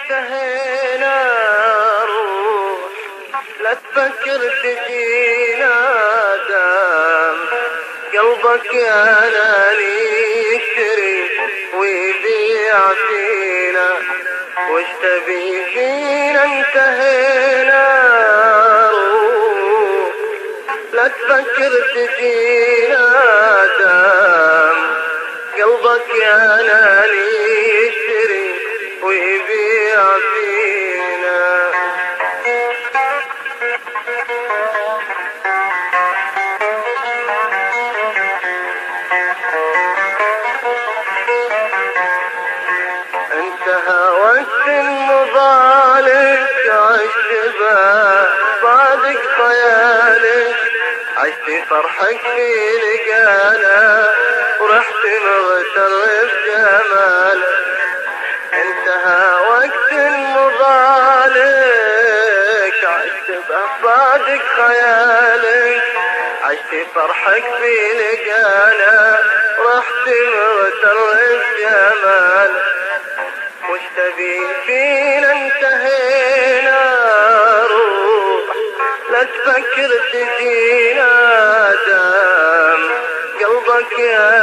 انتهينا روح لا تفكر تجينا دام قلبك يا لالي يشتري ويبيع فينا وش تبي فينا انتهينا روح لا تفكر تجينا دام قلبك يا لالي يشتري ويبيع فينا انتهى وقت مضالك عشت صادق خيالك عشت فرحك في لقانا ورحت مغتر بجمالك انتهى وقت مضالك عشت صادق خيالك عشت فرحك في لقانا ورحت مغتر بجمالك وش تبي فينا انتهينا روح لا تفكر تجينا دام قلبك يا